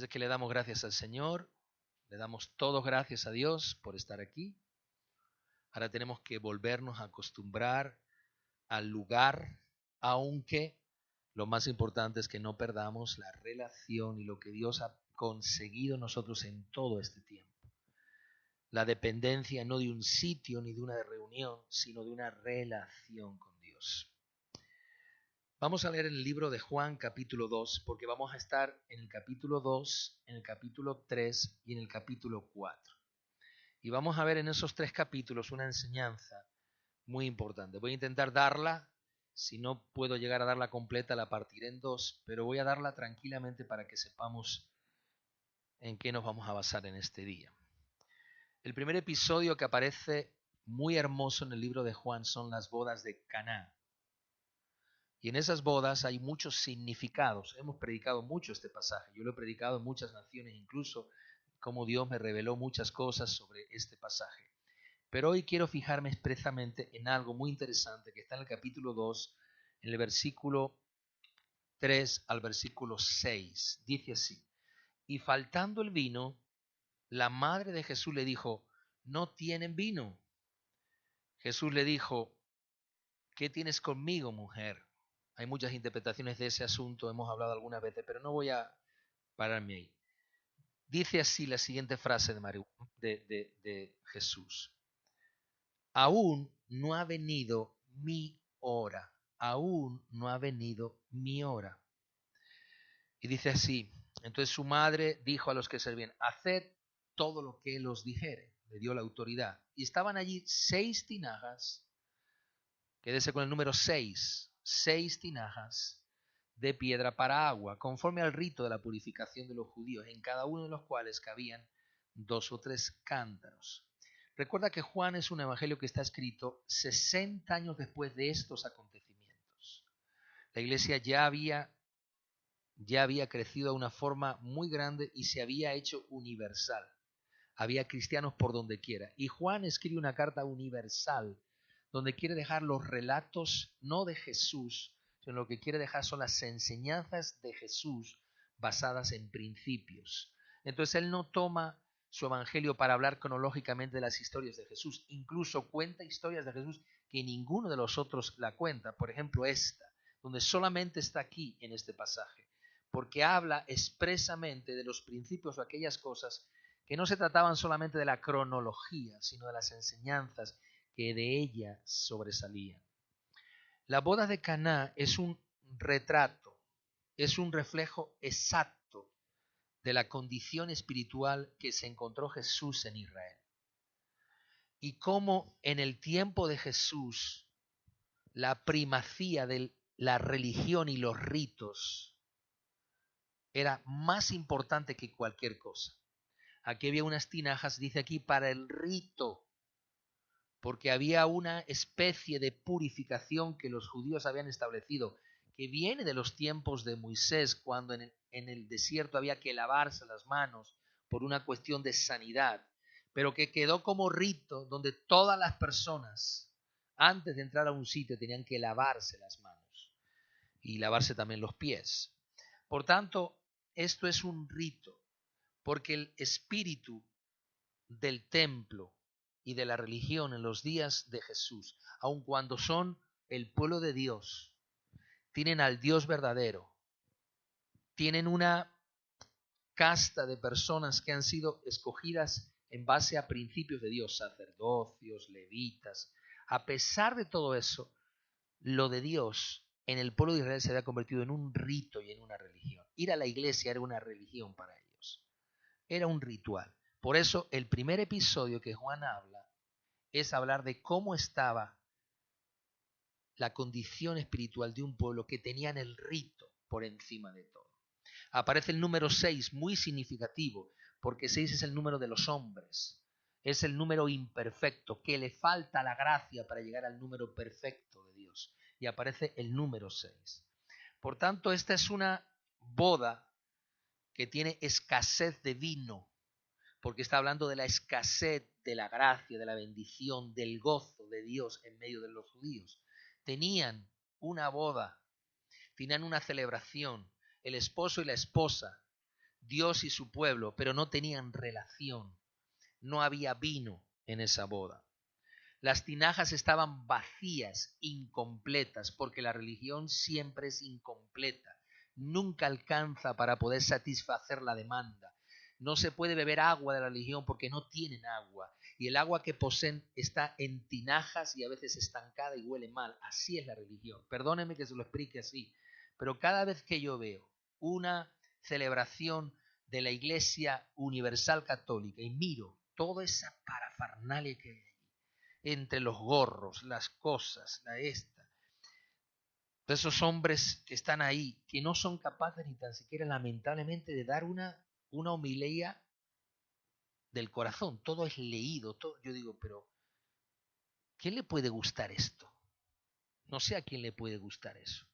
es que le damos gracias al Señor, le damos todos gracias a Dios por estar aquí. Ahora tenemos que volvernos a acostumbrar al lugar, aunque lo más importante es que no perdamos la relación y lo que Dios ha conseguido en nosotros en todo este tiempo. La dependencia no de un sitio ni de una reunión, sino de una relación con Dios. Vamos a leer el libro de Juan capítulo 2, porque vamos a estar en el capítulo 2, en el capítulo 3 y en el capítulo 4. Y vamos a ver en esos 3 capítulos una enseñanza muy importante. Voy a intentar darla, si no puedo llegar a darla completa, la partiré en 2, pero voy a darla tranquilamente para que sepamos en qué nos vamos a basar en este día. El primer episodio que aparece muy hermoso en el libro de Juan son las bodas de Caná. Y en esas bodas hay muchos significados. Hemos predicado mucho este pasaje. Yo lo he predicado en muchas naciones, incluso como Dios me reveló muchas cosas sobre este pasaje. Pero hoy quiero fijarme expresamente en algo muy interesante que está en el capítulo 2, en el versículo 3 al versículo 6. Dice así: y faltando el vino, la madre de Jesús le dijo: no tienen vino. Jesús le dijo: ¿qué tienes conmigo, mujer? Hay muchas interpretaciones de ese asunto, hemos hablado algunas veces, pero no voy a pararme ahí. Dice así la siguiente frase de Jesús: aún no ha venido mi hora, aún no ha venido mi hora. Y dice así: entonces su madre dijo a los que servían: haced todo lo que él os dijere. Le dio la autoridad. Y estaban allí 6 tinajas, quédese con el número 6, 6 tinajas de piedra para agua, conforme al rito de la purificación de los judíos, en cada uno de los cuales cabían 2 o 3 cántaros. Recuerda que Juan es un evangelio que está escrito 60 años después de estos acontecimientos. La iglesia ya había crecido de una forma muy grande y se había hecho universal. Había cristianos por donde quiera. Y Juan escribe una carta universal donde quiere dejar los relatos no de Jesús, sino lo que quiere dejar son las enseñanzas de Jesús basadas en principios. Entonces él no toma su evangelio para hablar cronológicamente de las historias de Jesús, incluso cuenta historias de Jesús que ninguno de los otros la cuenta. Por ejemplo, esta, donde solamente está aquí en este pasaje, porque habla expresamente de los principios o aquellas cosas que no se trataban solamente de la cronología, sino de las enseñanzas que de ella sobresalían. La boda de Caná es un retrato, es un reflejo exacto de la condición espiritual que se encontró Jesús en Israel. Y cómo en el tiempo de Jesús la primacía de la religión y los ritos era más importante que cualquier cosa. Aquí había unas tinajas, dice aquí, para el rito, porque había una especie de purificación que los judíos habían establecido, que viene de los tiempos de Moisés, cuando en el desierto había que lavarse las manos por una cuestión de sanidad, pero que quedó como rito donde todas las personas, antes de entrar a un sitio, tenían que lavarse las manos y lavarse también los pies. Por tanto, esto es un rito, porque el espíritu del templo y de la religión en los días de Jesús, aun cuando son el pueblo de Dios, tienen al Dios verdadero, tienen una casta de personas que han sido escogidas en base a principios de Dios, sacerdocios, levitas. A pesar de todo eso, lo de Dios en el pueblo de Israel se había convertido en un rito y en una religión. Ir a la iglesia era una religión para ellos, era un ritual. Por eso el primer episodio que Juan habla es hablar de cómo estaba la condición espiritual de un pueblo que tenían el rito por encima de todo. Aparece el número 6, muy significativo, porque 6 es el número de los hombres, es el número imperfecto, que le falta la gracia para llegar al número perfecto de Dios. Y aparece el número 6. Por tanto, esta es una boda que tiene escasez de vino, porque está hablando de la escasez de la gracia, de la bendición, del gozo de Dios en medio de los judíos. Tenían una boda, tenían una celebración, el esposo y la esposa Dios y su pueblo, pero no tenían relación. No había vino en esa boda. Las tinajas estaban vacías, incompletas, porque la religión siempre es incompleta. Nunca alcanza para poder satisfacer la demanda. No se puede beber agua de la religión porque no tienen agua. Y el agua que poseen está en tinajas y a veces estancada y huele mal. Así es la religión. Perdónenme que se lo explique así. Pero cada vez que yo veo una celebración de la Iglesia Universal Católica y miro toda esa parafernalia que hay entre los gorros, las cosas, la esta, de esos hombres que están ahí, que no son capaces ni tan siquiera lamentablemente de dar una homilía del corazón, todo es leído, todo. Yo digo, pero ¿quién le puede gustar esto? No sé a quién le puede gustar eso.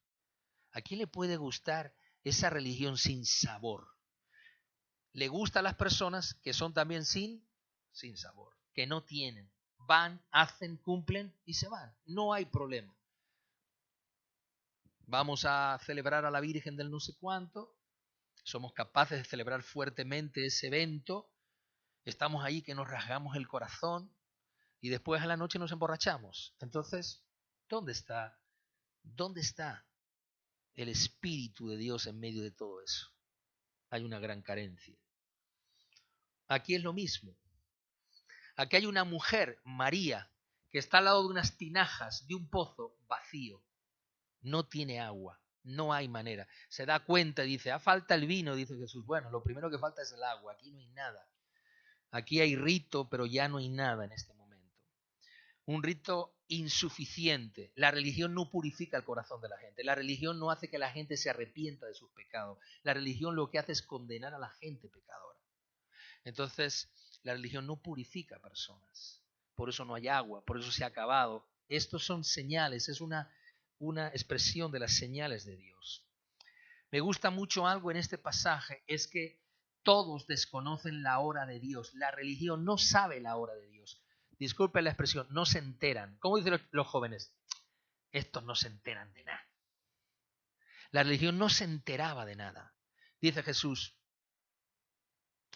¿A quién le puede gustar esa religión sin sabor? Le gusta a las personas que son también sin sabor, que no tienen. Van, hacen, cumplen y se van. No hay problema. Vamos a celebrar a la Virgen del no sé cuánto, somos capaces de celebrar fuertemente ese evento, estamos ahí que nos rasgamos el corazón y después a la noche nos emborrachamos. Entonces, ¿dónde está el Espíritu de Dios en medio de todo eso? Hay una gran carencia. Aquí es lo mismo. Aquí hay una mujer, María, que está al lado de unas tinajas, de un pozo vacío. No tiene agua, no hay manera. Se da cuenta, dice, falta el vino, dice Jesús. Bueno, lo primero que falta es el agua, aquí no hay nada. Aquí hay rito, pero ya no hay nada en este momento. Un rito insuficiente. La religión no purifica el corazón de la gente. La religión no hace que la gente se arrepienta de sus pecados. La religión lo que hace es condenar a la gente pecadora. Entonces, la religión no purifica personas. Por eso no hay agua, por eso se ha acabado. Estos son señales, es una expresión de las señales de Dios. Me gusta mucho algo en este pasaje, es que todos desconocen la hora de Dios. La religión no sabe la hora de Dios. Disculpen la expresión, no se enteran. ¿Cómo dicen los jóvenes? Estos no se enteran de nada. La religión no se enteraba de nada. Dice Jesús,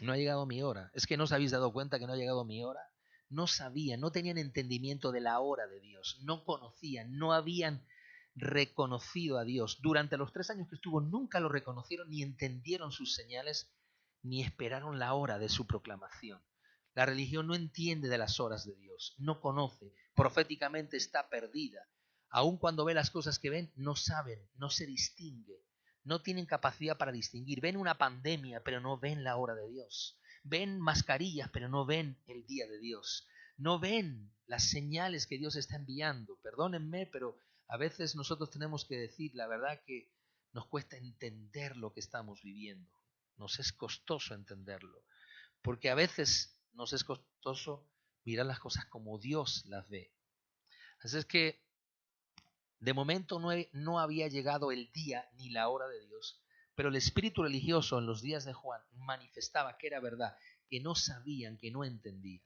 no ha llegado mi hora. ¿Es que no os habéis dado cuenta que no ha llegado mi hora? No sabían, no tenían entendimiento de la hora de Dios, no conocían, no habían reconocido a Dios. Durante los 3 años que estuvo nunca lo reconocieron, ni entendieron sus señales, ni esperaron la hora de su proclamación. La religión no entiende de las horas de Dios, no conoce, proféticamente está perdida. Aun cuando ve las cosas que ven, no saben, no se distingue. No tienen capacidad para distinguir. Ven una pandemia, pero no ven la hora de Dios. Ven mascarillas, pero no ven el día de Dios. No ven las señales que Dios está enviando. Perdónenme, pero a veces nosotros tenemos que decir la verdad que nos cuesta entender lo que estamos viviendo. Nos es costoso entenderlo. Porque a veces nos es costoso mirar las cosas como Dios las ve. Así es que de momento no había llegado el día ni la hora de Dios, pero el espíritu religioso en los días de Juan manifestaba que era verdad, que no sabían, que no entendían.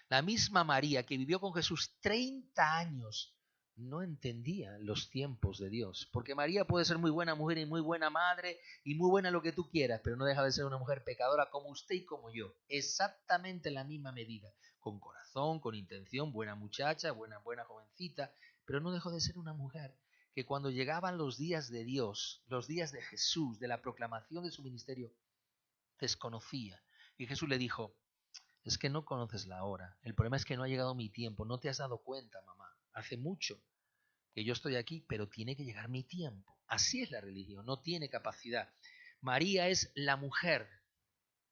La misma María que vivió con Jesús 30 años no entendía los tiempos de Dios, porque María puede ser muy buena mujer y muy buena madre y muy buena lo que tú quieras, pero no deja de ser una mujer pecadora como usted y como yo, exactamente en la misma medida, con corazón, con intención, buena muchacha, buena jovencita, pero no dejó de ser una mujer que cuando llegaban los días de Dios, los días de Jesús, de la proclamación de su ministerio, desconocía. Y Jesús le dijo, es que no conoces la hora, el problema es que no ha llegado mi tiempo, no te has dado cuenta, mamá, hace mucho que yo estoy aquí, pero tiene que llegar mi tiempo. Así es la religión, no tiene capacidad. María es la mujer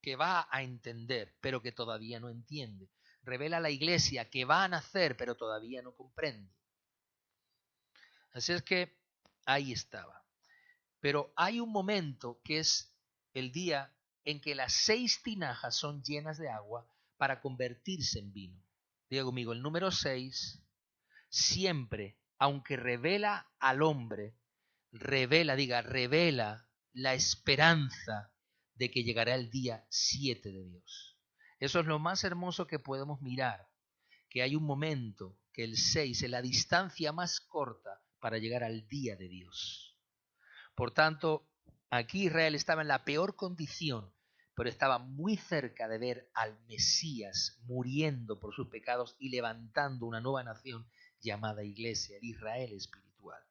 que va a entender, pero que todavía no entiende. Revela a la iglesia que va a nacer, pero todavía no comprende. Así es que ahí estaba. Pero hay un momento que es el día en que las 6 tinajas son llenas de agua para convertirse en vino. Diga conmigo, el número 6 siempre, aunque revela al hombre, revela la esperanza de que llegará el día 7 de Dios. Eso es lo más hermoso que podemos mirar, que hay un momento que el 6 es la distancia más corta para llegar al día de Dios. Por tanto, aquí Israel estaba en la peor condición, pero estaba muy cerca de ver al Mesías muriendo por sus pecados y levantando una nueva nación llamada Iglesia, el Israel espiritual.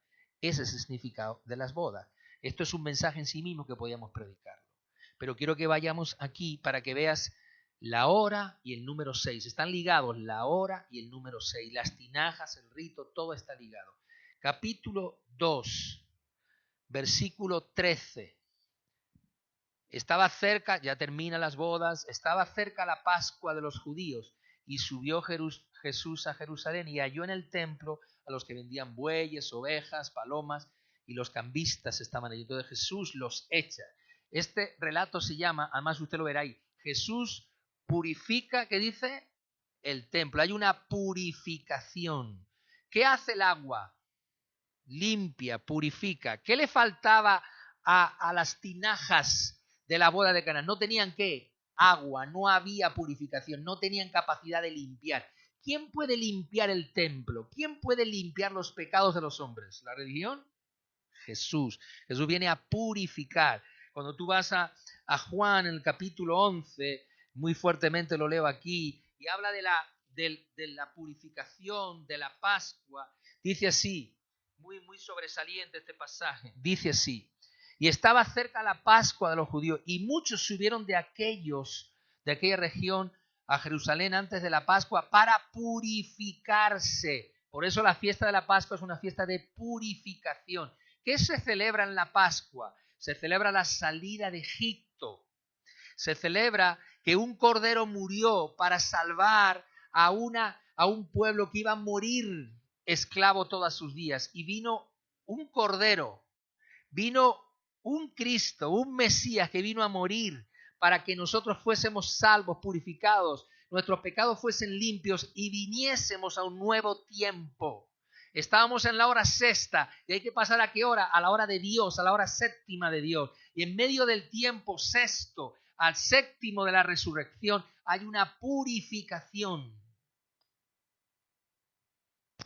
Ese es el significado de las bodas. Esto es un mensaje en sí mismo que podíamos predicarlo. Pero quiero que vayamos aquí para que veas la hora y el número 6. Están ligados la hora y el número 6. Las tinajas, el rito, todo está ligado. Capítulo 2, versículo 13. Estaba cerca, ya termina las bodas, estaba cerca la Pascua de los judíos y subió Jesús a Jerusalén y halló en el templo a los que vendían bueyes, ovejas, palomas y los cambistas estaban allí. Entonces Jesús los echa. Este relato se llama, además usted lo verá ahí, Jesús purifica, ¿qué dice? El templo. Hay una purificación. ¿Qué hace el agua? Limpia, purifica. ¿Qué le faltaba a las tinajas de la boda de Caná? No tenían ¿qué? Agua, no había purificación, no tenían capacidad de limpiar. ¿Quién puede limpiar el templo? ¿Quién puede limpiar los pecados de los hombres? ¿La religión? Jesús. Jesús viene a purificar. Cuando tú vas a Juan en el capítulo 11, muy fuertemente lo leo aquí, y habla de la purificación, de la Pascua, dice así, muy sobresaliente este pasaje, dice así: y estaba cerca la Pascua de los judíos, y muchos subieron de aquella región a Jerusalén antes de la Pascua para purificarse. Por eso la fiesta de la Pascua es una fiesta de purificación. ¿Qué se celebra en la Pascua? Se celebra la salida de Egipto. Se celebra que un cordero murió para salvar a un pueblo que iba a morir esclavo todos sus días. Y vino un cordero, vino un Cristo, un Mesías que vino a morir para que nosotros fuésemos salvos, purificados, nuestros pecados fuesen limpios y viniésemos a un nuevo tiempo. Estábamos en la hora sexta y hay que pasar ¿a qué hora? A la hora de Dios, a la hora séptima de Dios. Y en medio del tiempo sexto al séptimo de la resurrección hay una purificación.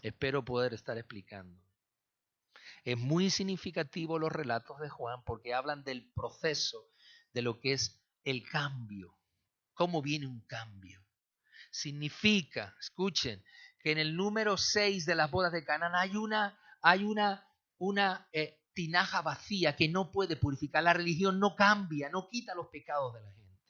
Espero poder estar explicando. Es muy significativo los relatos de Juan porque hablan del proceso de lo que es el cambio. ¿Cómo viene un cambio? Significa, escuchen, que en el número 6 de las bodas de Canaán hay una tinaja vacía que no puede purificar. La religión no cambia, no quita los pecados de la gente.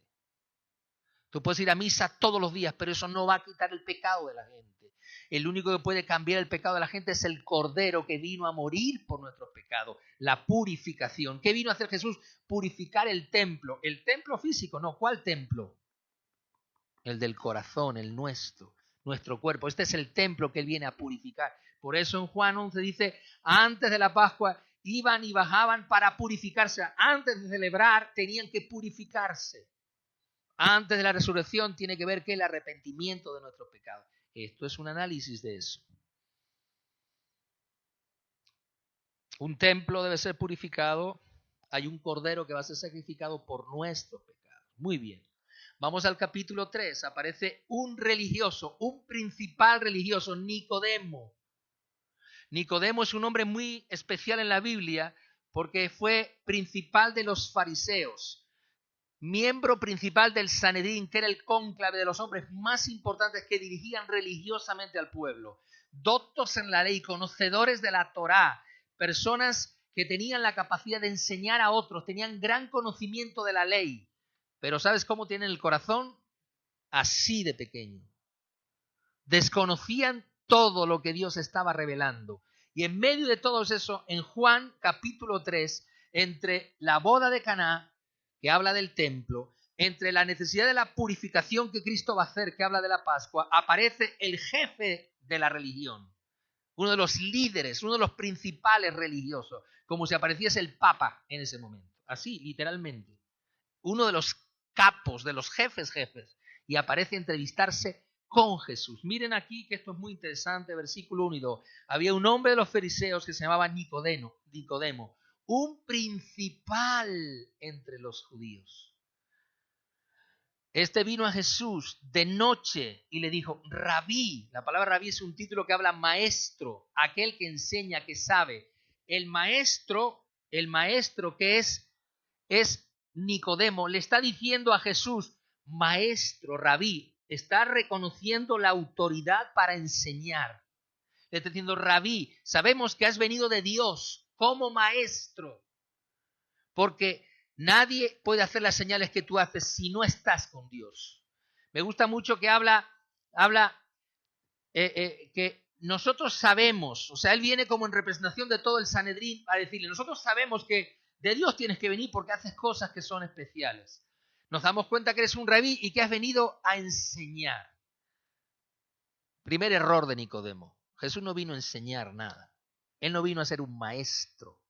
Tú puedes ir a misa todos los días, pero eso no va a quitar el pecado de la gente. El único que puede cambiar el pecado de la gente es el Cordero que vino a morir por nuestros pecados. La purificación. ¿Qué vino a hacer Jesús? Purificar el templo. ¿El templo físico? No. ¿Cuál templo? El del corazón, el nuestro cuerpo. Este es el templo que Él viene a purificar. Por eso en Juan 11 dice, antes de la Pascua iban y bajaban para purificarse. Antes de celebrar tenían que purificarse. Antes de la resurrección tiene que ver que el arrepentimiento de nuestros pecados. Esto es un análisis de eso. Un templo debe ser purificado. Hay un cordero que va a ser sacrificado por nuestros pecados. Muy bien. Vamos al capítulo 3. Aparece un religioso, un principal religioso, Nicodemo. Nicodemo es un hombre muy especial en la Biblia porque fue principal de los fariseos, miembro principal del Sanedrín, que era el cónclave de los hombres más importantes que dirigían religiosamente al pueblo. Doctos en la ley, conocedores de la Torá, personas que tenían la capacidad de enseñar a otros, tenían gran conocimiento de la ley. Pero ¿sabes cómo tienen el corazón? Así de pequeño. Desconocían todo lo que Dios estaba revelando. Y en medio de todo eso, en Juan capítulo 3, entre la boda de Caná, que habla del templo, entre la necesidad de la purificación que Cristo va a hacer, que habla de la Pascua, aparece el jefe de la religión, uno de los líderes, uno de los principales religiosos, como si apareciese el Papa en ese momento. Así, literalmente. Uno de los capos, de los jefes, y aparece a entrevistarse con Jesús. Miren aquí que esto es muy interesante, versículo 1 y 2. Había un hombre de los fariseos que se llamaba Nicodemo, un principal entre los judíos. Este vino a Jesús de noche y le dijo, Rabí. La palabra Rabí es un título que habla maestro, aquel que enseña, que sabe. El maestro que es Nicodemo le está diciendo a Jesús, maestro, rabí, está reconociendo la autoridad para enseñar. Le está diciendo, rabí, sabemos que has venido de Dios como maestro, porque nadie puede hacer las señales que tú haces si no estás con Dios. Me gusta mucho que habla que nosotros sabemos, o sea, él viene como en representación de todo el Sanedrín a decirle, nosotros sabemos que de Dios tienes que venir porque haces cosas que son especiales. Nos damos cuenta que eres un rabí y que has venido a enseñar. Primer error de Nicodemo. Jesús no vino a enseñar nada. Él no vino a ser un maestro.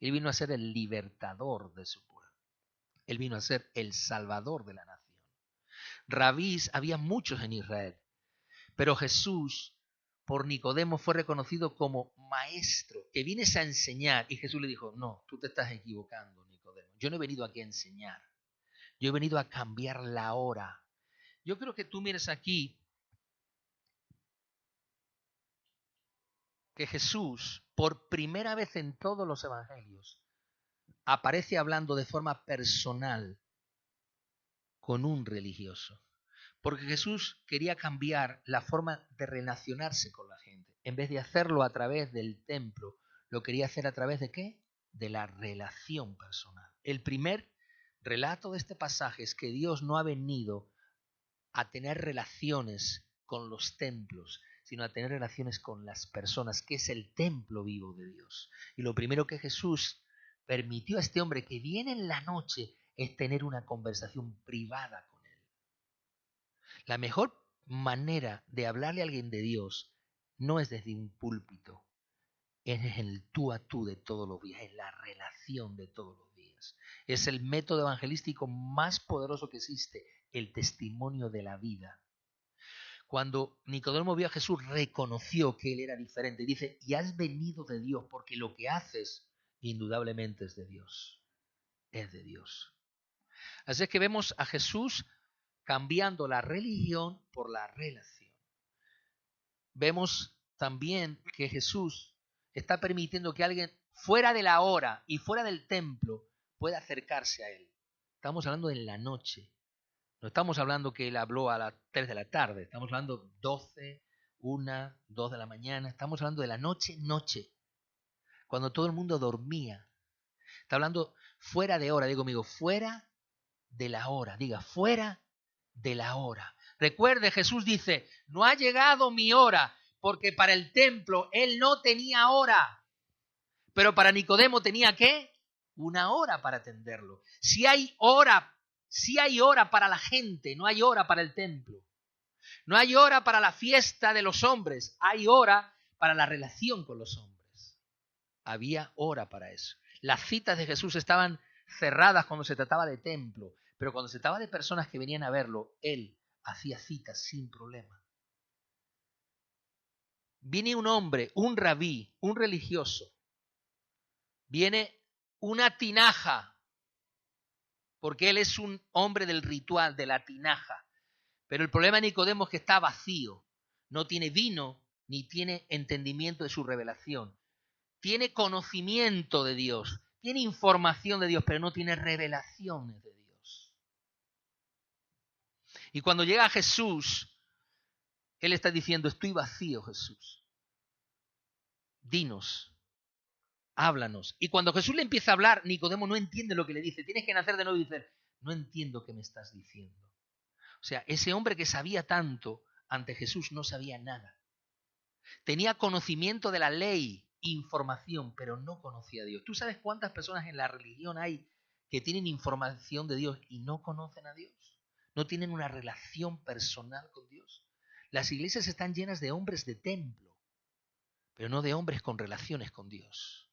Él vino a ser el libertador de su pueblo. Él vino a ser el salvador de la nación. Rabís había muchos en Israel, pero Jesús por Nicodemo fue reconocido como maestro, que vienes a enseñar. Y Jesús le dijo, no, tú te estás equivocando, Nicodemo. Yo no he venido aquí a enseñar. Yo he venido a cambiar la hora. Yo creo que tú mires aquí que Jesús, por primera vez en todos los evangelios, aparece hablando de forma personal con un religioso. Porque Jesús quería cambiar la forma de relacionarse con la gente. En vez de hacerlo a través del templo, lo quería hacer a través de ¿qué? De la relación personal. El primer relato de este pasaje es que Dios no ha venido a tener relaciones con los templos, sino a tener relaciones con las personas, que es el templo vivo de Dios. Y lo primero que Jesús permitió a este hombre que viene en la noche es tener una conversación privada con él. La mejor manera de hablarle a alguien de Dios no es desde un púlpito, es en el tú a tú de todos los días, es la relación de todos los días. Es el método evangelístico más poderoso que existe, el testimonio de la vida. Cuando Nicodemo vio a Jesús, reconoció que él era diferente. Dice, y has venido de Dios, porque lo que haces indudablemente es de Dios. Es de Dios. Así es que vemos a Jesús cambiando la religión por la relación. Vemos también que Jesús está permitiendo que alguien fuera de la hora y fuera del templo pueda acercarse a él. Estamos hablando de la noche. No estamos hablando que él habló a las 3 de la tarde. Estamos hablando 12, 1, 2 de la mañana. Estamos hablando de la noche, cuando todo el mundo dormía. Está hablando fuera de hora. Digo, amigo, fuera de la hora. Diga, fuera de la hora. Recuerde, Jesús dice, no ha llegado mi hora, porque para el templo él no tenía hora, pero para Nicodemo tenía ¿qué? Una hora para atenderlo. Si hay hora para la gente, no hay hora para el templo. No hay hora para la fiesta de los hombres, hay hora para la relación con los hombres. Había hora para eso. Las citas de Jesús estaban cerradas cuando se trataba de templo, pero cuando se trataba de personas que venían a verlo, él hacía citas sin problema. Viene un hombre, un rabí, un religioso. Viene una tinaja, porque él es un hombre del ritual, de la tinaja. Pero el problema de Nicodemo es que está vacío. No tiene vino, ni tiene entendimiento de su revelación. Tiene conocimiento de Dios, tiene información de Dios, pero no tiene revelaciones de Dios. Y cuando llega a Jesús, él está diciendo, estoy vacío, Jesús. Dinos, háblanos. Y cuando Jesús le empieza a hablar, Nicodemo no entiende lo que le dice. Tienes que nacer de nuevo y decir, no entiendo qué me estás diciendo. O sea, ese hombre que sabía tanto, ante Jesús no sabía nada. Tenía conocimiento de la ley, información, pero no conocía a Dios. ¿Tú sabes cuántas personas en la religión hay que tienen información de Dios y no conocen a Dios? No tienen una relación personal con Dios. Las iglesias están llenas de hombres de templo, pero no de hombres con relaciones con Dios.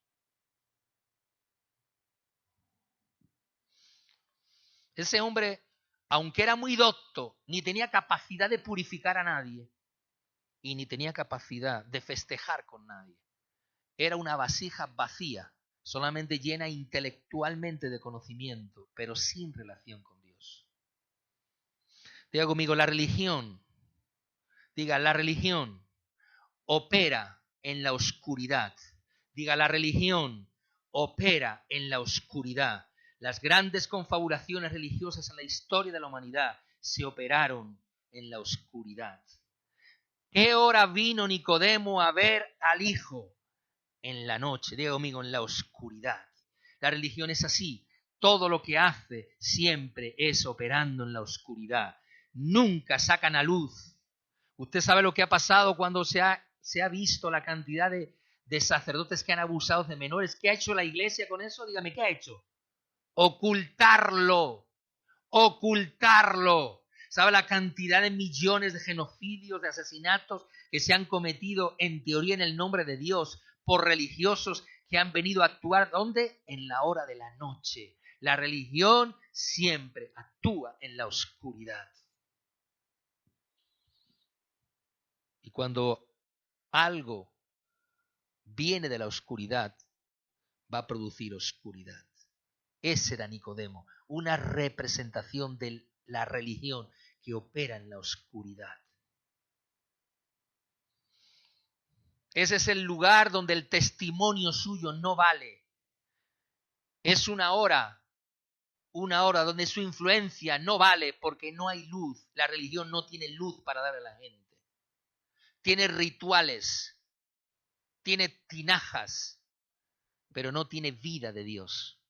Ese hombre, aunque era muy docto, ni tenía capacidad de purificar a nadie y ni tenía capacidad de festejar con nadie. Era una vasija vacía, solamente llena intelectualmente de conocimiento, pero sin relación con Dios. Diga conmigo, la religión opera en la oscuridad. Diga, la religión opera en la oscuridad. Las grandes confabulaciones religiosas en la historia de la humanidad se operaron en la oscuridad. ¿Qué hora vino Nicodemo a ver al Hijo? En la noche, digo conmigo, en la oscuridad. La religión es así. Todo lo que hace siempre es operando en la oscuridad. Nunca sacan a luz. Usted sabe lo que ha pasado cuando se ha visto la cantidad de sacerdotes que han abusado de menores. ¿Qué ha hecho la iglesia con eso? Dígame, ¿qué ha hecho? Ocultarlo. Ocultarlo. ¿Sabe la cantidad de millones de genocidios, de asesinatos que se han cometido en teoría en el nombre de Dios por religiosos que han venido a actuar? ¿Dónde? En la hora de la noche. La religión siempre actúa en la oscuridad. Y cuando algo viene de la oscuridad, va a producir oscuridad. Ese era Nicodemo, una representación de la religión que opera en la oscuridad. Ese es el lugar donde el testimonio suyo no vale. Es una hora donde su influencia no vale porque no hay luz. La religión no tiene luz para dar a la gente. Tiene rituales, tiene tinajas, pero no tiene vida de Dios.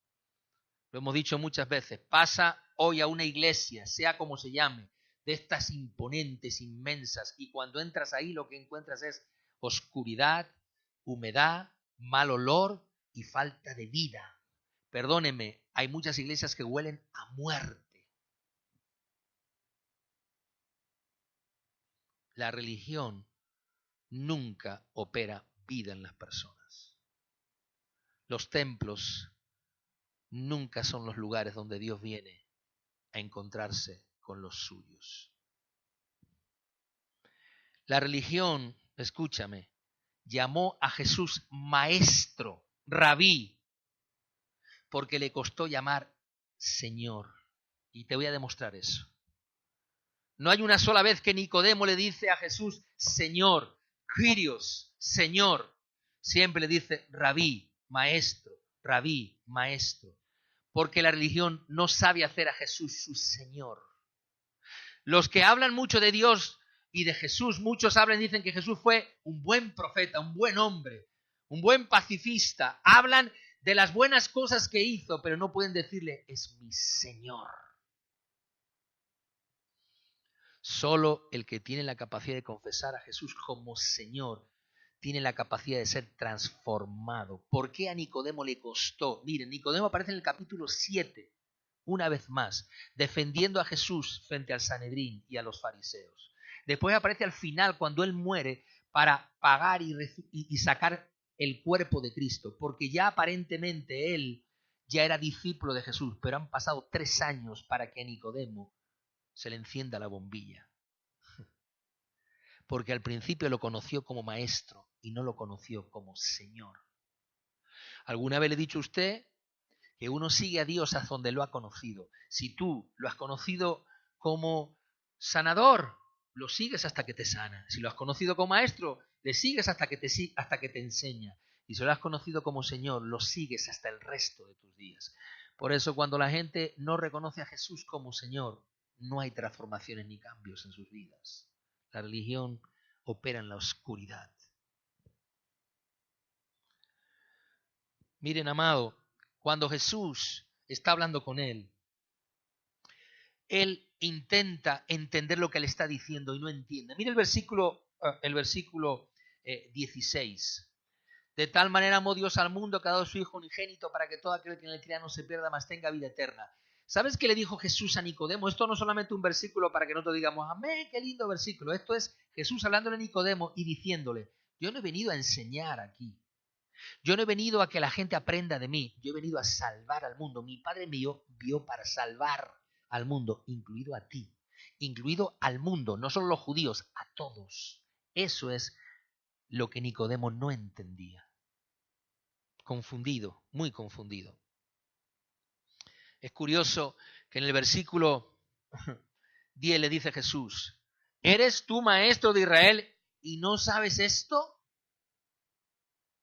Lo hemos dicho muchas veces. Pasa hoy a una iglesia, sea como se llame, de estas imponentes, inmensas, y cuando entras ahí lo que encuentras es oscuridad, humedad, mal olor y falta de vida. Perdóneme, hay muchas iglesias que huelen a muerte. La religión nunca opera vida en las personas. Los templos nunca son los lugares donde Dios viene a encontrarse con los suyos. La religión, escúchame, llamó a Jesús maestro, rabí, porque le costó llamar Señor. Y te voy a demostrar eso. No hay una sola vez que Nicodemo le dice a Jesús Señor, Kyrios, Señor. Siempre le dice rabí, maestro, rabí, maestro. Porque la religión no sabe hacer a Jesús su Señor. Los que hablan mucho de Dios y de Jesús, muchos hablan y dicen que Jesús fue un buen profeta, un buen hombre, un buen pacifista. Hablan de las buenas cosas que hizo, pero no pueden decirle, es mi Señor. Solo el que tiene la capacidad de confesar a Jesús como Señor tiene la capacidad de ser transformado. ¿Por qué a Nicodemo le costó? Miren, Nicodemo aparece en el capítulo 7, una vez más, defendiendo a Jesús frente al Sanedrín y a los fariseos. Después aparece al final, cuando él muere, para pagar y sacar el cuerpo de Cristo, porque ya aparentemente él ya era discípulo de Jesús, pero han pasado 3 años para que a Nicodemo se le encienda la bombilla. Porque al principio lo conoció como maestro y no lo conoció como Señor. ¿Alguna vez le he dicho a usted que uno sigue a Dios hasta donde lo ha conocido? Si tú lo has conocido como sanador, lo sigues hasta que te sana. Si lo has conocido como maestro, le sigues hasta que te enseña. Y si lo has conocido como Señor, lo sigues hasta el resto de tus días. Por eso cuando la gente no reconoce a Jesús como Señor, no hay transformaciones ni cambios en sus vidas. La religión opera en la oscuridad. Miren, amado, cuando Jesús está hablando con él intenta entender lo que le está diciendo y no entiende. Mire el versículo 16. De tal manera amó Dios al mundo que ha dado su Hijo unigénito para que todo aquel que en él crea no se pierda, mas tenga vida eterna. ¿Sabes qué le dijo Jesús a Nicodemo? Esto no es solamente un versículo para que nosotros digamos, amén, qué lindo versículo. Esto es Jesús hablándole a Nicodemo y diciéndole, yo no he venido a enseñar aquí. Yo no he venido a que la gente aprenda de mí. Yo he venido a salvar al mundo. Mi Padre mío vio para salvar al mundo, incluido a ti, incluido al mundo, no solo los judíos, a todos. Eso es lo que Nicodemo no entendía. Confundido, muy confundido. Es curioso que en el versículo 10 le dice Jesús, ¿eres tú maestro de Israel y no sabes esto?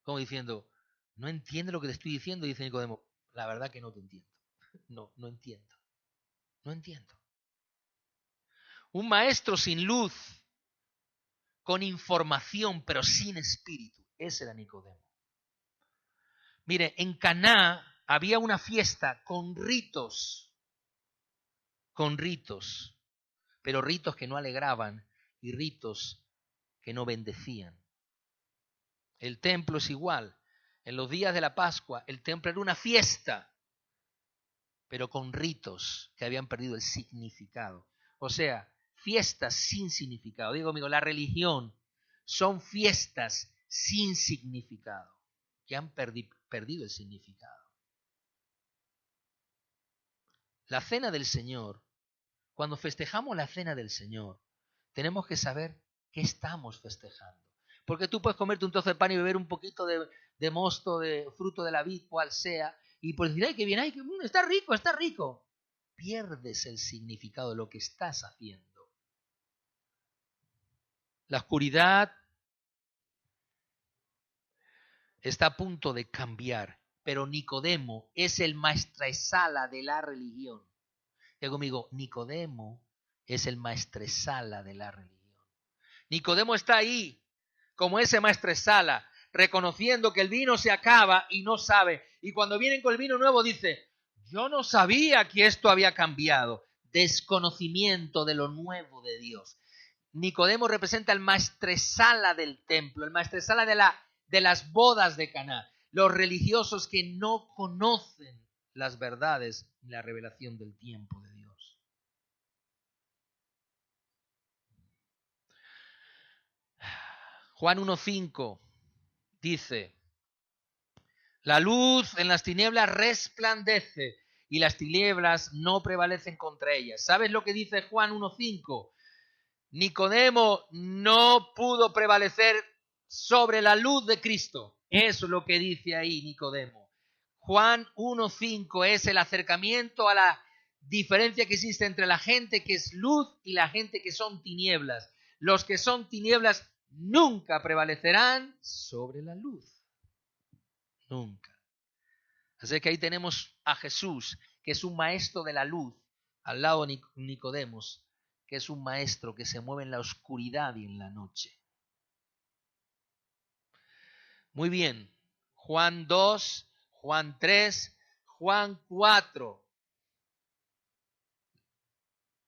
Como diciendo, no entiende lo que te estoy diciendo, dice Nicodemo, la verdad que no te entiendo. No entiendo. No entiendo. Un maestro sin luz, con información, pero sin espíritu. Ese era Nicodemo. Mire, en Caná había una fiesta con ritos, pero ritos que no alegraban y ritos que no bendecían. El templo es igual. En los días de la Pascua, el templo era una fiesta, pero con ritos que habían perdido el significado. O sea, fiestas sin significado. Digo, amigo, la religión son fiestas sin significado, que han perdido el significado. La cena del Señor, cuando festejamos la cena del Señor, tenemos que saber qué estamos festejando. Porque tú puedes comerte un trozo de pan y beber un poquito de mosto, de fruto de la vid, cual sea, y pues decir, ay, qué bien, ay, qué bien, está rico, está rico. Pierdes el significado de lo que estás haciendo. La oscuridad está a punto de cambiar, pero Nicodemo es el maestresala de la religión. Digo conmigo, Nicodemo es el maestresala de la religión. Nicodemo está ahí, como ese maestresala, reconociendo que el vino se acaba y no sabe. Y cuando vienen con el vino nuevo dice, yo no sabía que esto había cambiado. Desconocimiento de lo nuevo de Dios. Nicodemo representa el maestresala del templo, el maestresala de las bodas de Caná. Los religiosos que no conocen las verdades y la revelación del tiempo de Dios. Juan 1:5 dice, la luz en las tinieblas resplandece y las tinieblas no prevalecen contra ellas. ¿Sabes lo que dice Juan 1:5? Nicodemo no pudo prevalecer sobre la luz de Cristo. Eso es lo que dice ahí Nicodemo. Juan 1:5 es el acercamiento a la diferencia que existe entre la gente que es luz y la gente que son tinieblas. Los que son tinieblas nunca prevalecerán sobre la luz. Nunca. Así que ahí tenemos a Jesús, que es un maestro de la luz, al lado de Nicodemos, que es un maestro que se mueve en la oscuridad y en la noche. Muy bien. Juan 2, Juan 3, Juan 4.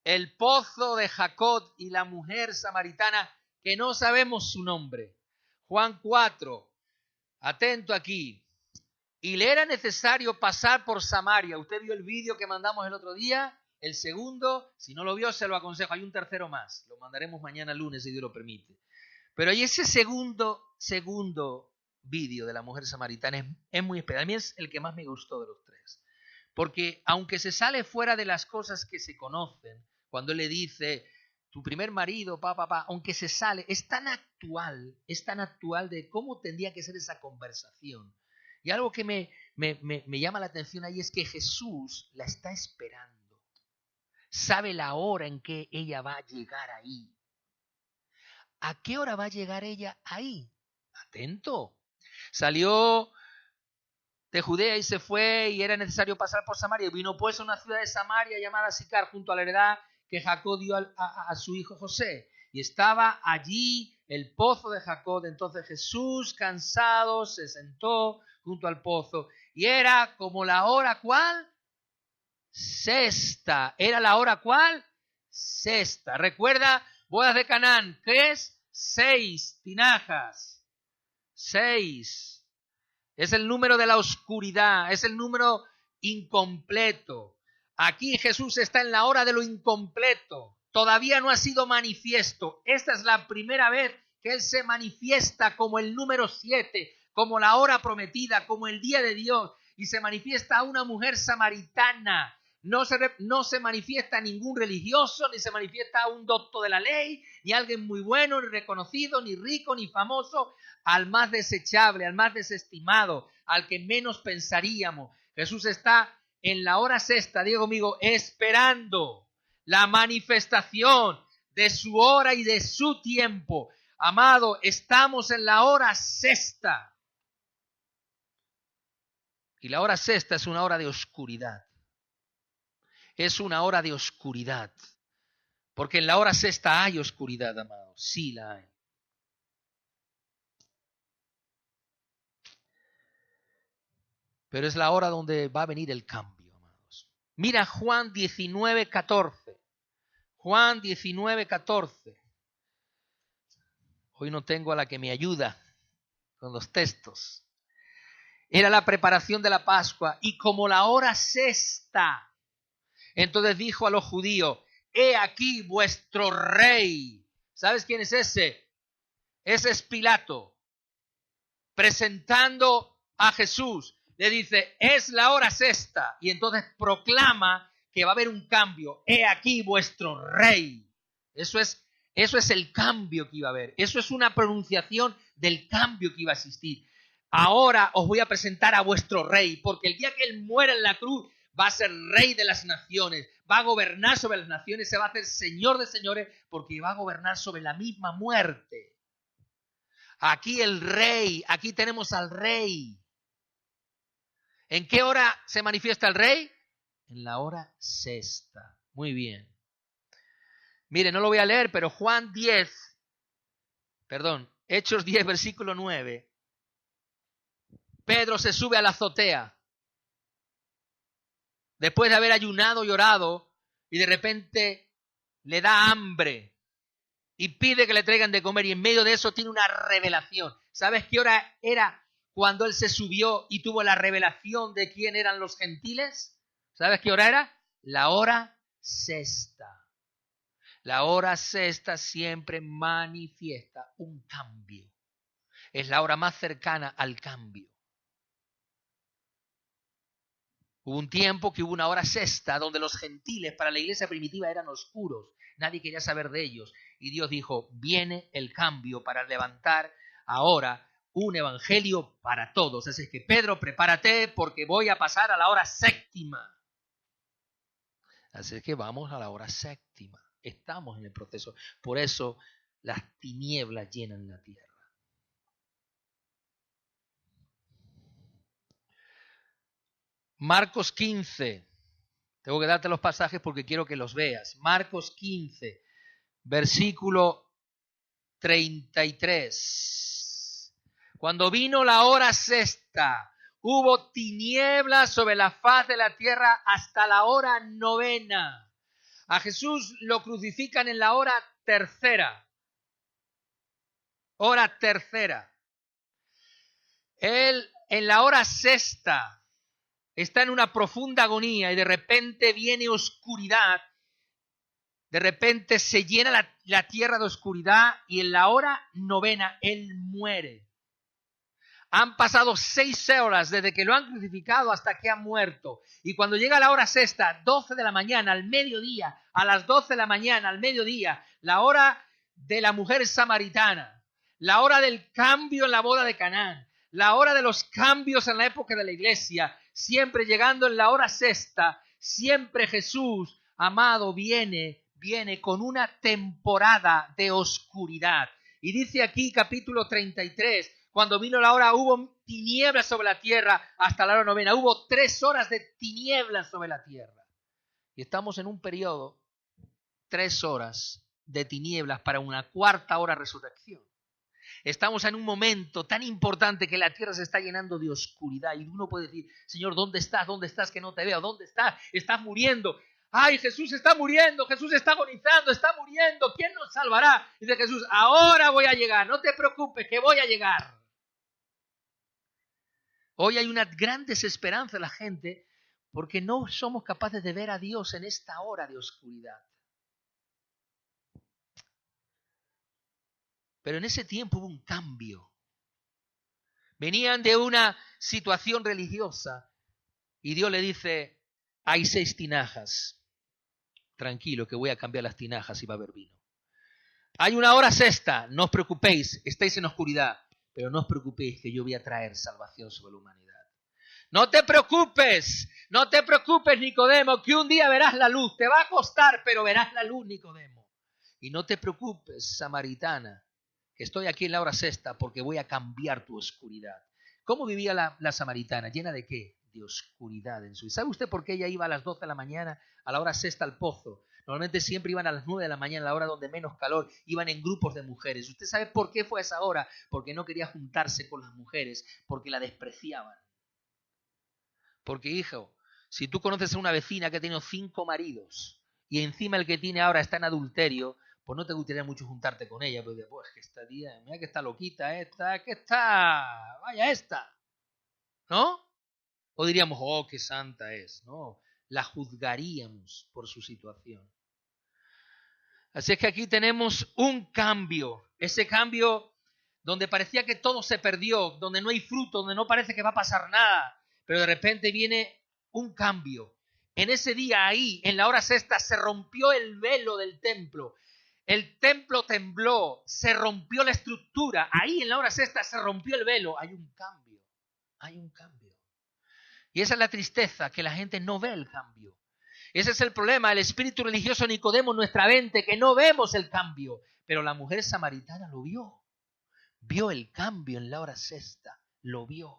El pozo de Jacob y la mujer samaritana, que no sabemos su nombre. Juan 4. Atento aquí. Y le era necesario pasar por Samaria. Usted vio el vídeo que mandamos el otro día, el segundo. Si no lo vio, se lo aconsejo. Hay un tercero más. Lo mandaremos mañana lunes, si Dios lo permite. Pero hay ese segundo vídeo de la mujer samaritana es muy especial. A mí es el que más me gustó de los tres. Porque aunque se sale fuera de las cosas que se conocen, cuando él le dice, tu primer marido, aunque se sale, es tan actual de cómo tendría que ser esa conversación. Y algo que me llama la atención ahí es que Jesús la está esperando. Sabe la hora en que ella va a llegar ahí. ¿A qué hora va a llegar ella ahí? Atento. Salió de Judea y se fue y era necesario pasar por Samaria. Vino pues a una ciudad de Samaria llamada Sicar, junto a la heredad que Jacob dio a su hijo José. Y estaba allí el pozo de Jacob. Entonces Jesús, cansado, se sentó junto al pozo. Y era como la hora, ¿cuál? Sexta. ¿Era la hora cuál? Sexta. Recuerda, bodas de Canaán, ¿qué es? 6 tinajas. 6. Es el número de la oscuridad, es el número incompleto. Aquí Jesús está en la hora de lo incompleto. Todavía no ha sido manifiesto. Esta es la primera vez que Él se manifiesta como el número 7, como la hora prometida, como el día de Dios. Y se manifiesta a una mujer samaritana. No se manifiesta a ningún religioso, ni se manifiesta a un doctor de la ley, ni a alguien muy bueno, ni reconocido, ni rico, ni famoso, al más desechable, al más desestimado, al que menos pensaríamos. Jesús está en la hora sexta, digo conmigo, esperando la manifestación de su hora y de su tiempo. Amado, estamos en la hora sexta. Y la hora sexta es una hora de oscuridad. es una hora de oscuridad. Porque en la hora sexta hay oscuridad, amados. Sí la hay. Pero es la hora donde va a venir el cambio, amados. Mira Juan 19:14. Juan 19:14. Hoy no tengo a la que me ayuda con los textos. Era la preparación de la Pascua y como la hora sexta, entonces dijo a los judíos, he aquí vuestro rey. ¿Sabes quién es ese? Ese es Pilato, presentando a Jesús. Le dice, es la hora sexta. Y entonces proclama que va a haber un cambio. He aquí vuestro rey. Eso es el cambio que iba a haber. Eso es una pronunciación del cambio que iba a existir. Ahora os voy a presentar a vuestro rey, porque el día que él muera en la cruz va a ser rey de las naciones, va a gobernar sobre las naciones, se va a hacer señor de señores, porque va a gobernar sobre la misma muerte. Aquí el rey, aquí tenemos al rey. ¿En qué hora se manifiesta el rey? En la hora sexta. Muy bien. Mire, no lo voy a leer, pero Hechos 10, versículo 9. Pedro se sube a la azotea después de haber ayunado y orado y de repente le da hambre y pide que le traigan de comer y en medio de eso tiene una revelación. ¿Sabes qué hora era cuando él se subió y tuvo la revelación de quién eran los gentiles? ¿Sabes qué hora era? La hora sexta. La hora sexta siempre manifiesta un cambio. Es la hora más cercana al cambio. Hubo un tiempo que hubo una hora sexta donde los gentiles para la iglesia primitiva eran oscuros. Nadie quería saber de ellos. Y Dios dijo, viene el cambio para levantar ahora un evangelio para todos. Así es que Pedro, prepárate porque voy a pasar a la hora séptima. Así es que vamos a la hora séptima. Estamos en el proceso. Por eso las tinieblas llenan la tierra. Marcos 15. Tengo que darte los pasajes porque quiero que los veas. Marcos 15, versículo 33. Cuando vino la hora sexta, hubo tinieblas sobre la faz de la tierra hasta la hora novena. A Jesús lo crucifican en la hora tercera. Hora tercera. Él en la hora sexta está en una profunda agonía y de repente viene oscuridad. De repente se llena la tierra de oscuridad y en la hora novena Él muere. Han pasado 6 horas desde que lo han crucificado hasta que ha muerto. Y cuando llega la hora sexta, 12 de la mañana, al mediodía, a las 12 de la mañana, al mediodía, la hora de la mujer samaritana, la hora del cambio en la boda de Canaán, la hora de los cambios en la época de la iglesia, siempre llegando en la hora sexta, siempre Jesús, amado, viene con una temporada de oscuridad. Y dice aquí capítulo 33, cuando vino la hora hubo tinieblas sobre la tierra hasta la hora novena. Hubo 3 horas de tinieblas sobre la tierra. Y estamos en un periodo, 3 horas de tinieblas para una cuarta hora de resurrección. Estamos en un momento tan importante que la tierra se está llenando de oscuridad y uno puede decir, Señor, ¿dónde estás? ¿Dónde estás que no te veo? ¿Dónde estás? Estás muriendo. ¡Ay, Jesús está muriendo! Jesús está agonizando, está muriendo. ¿Quién nos salvará? Dice Jesús, ahora voy a llegar. No te preocupes, que voy a llegar. Hoy hay una gran desesperanza en la gente porque no somos capaces de ver a Dios en esta hora de oscuridad. Pero en ese tiempo hubo un cambio. Venían de una situación religiosa y Dios le dice, hay 6 tinajas. Tranquilo, que voy a cambiar las tinajas y va a haber vino. Hay una hora sexta, no os preocupéis, estáis en oscuridad, pero no os preocupéis que yo voy a traer salvación sobre la humanidad. No te preocupes, Nicodemo, que un día verás la luz. Te va a costar, pero verás la luz, Nicodemo. Y no te preocupes, samaritana, que estoy aquí en la hora sexta porque voy a cambiar tu oscuridad. ¿Cómo vivía la samaritana? ¿Llena de qué? de oscuridad en su vida. ¿Sabe usted por qué ella iba a las 12 de la mañana, a la hora sexta al pozo? Normalmente siempre iban a las 9 de la mañana, a la hora donde menos calor, iban en grupos de mujeres. ¿Usted sabe por qué fue a esa hora? Porque no quería juntarse con las mujeres, porque la despreciaban. Porque, hijo, si tú conoces a una vecina que ha tenido 5 maridos y encima el que tiene ahora está en adulterio, pues no te gustaría mucho juntarte con ella, porque pues que esta tía, mira que está loquita esta, que está, vaya esta, ¿no? O diríamos, oh, qué santa es, ¿no? La juzgaríamos por su situación. Así es que aquí tenemos un cambio, ese cambio donde parecía que todo se perdió, donde no hay fruto, donde no parece que va a pasar nada, pero de repente viene un cambio. En ese día ahí, en la hora sexta, se rompió el velo del templo. El templo tembló, se rompió la estructura. Ahí en la hora sexta se rompió el velo. Hay un cambio, hay un cambio. Y esa es la tristeza, que la gente no ve el cambio. Ese es el problema, el espíritu religioso Nicodemo en nuestra mente, que no vemos el cambio. Pero la mujer samaritana lo vio. Vio el cambio en la hora sexta, lo vio.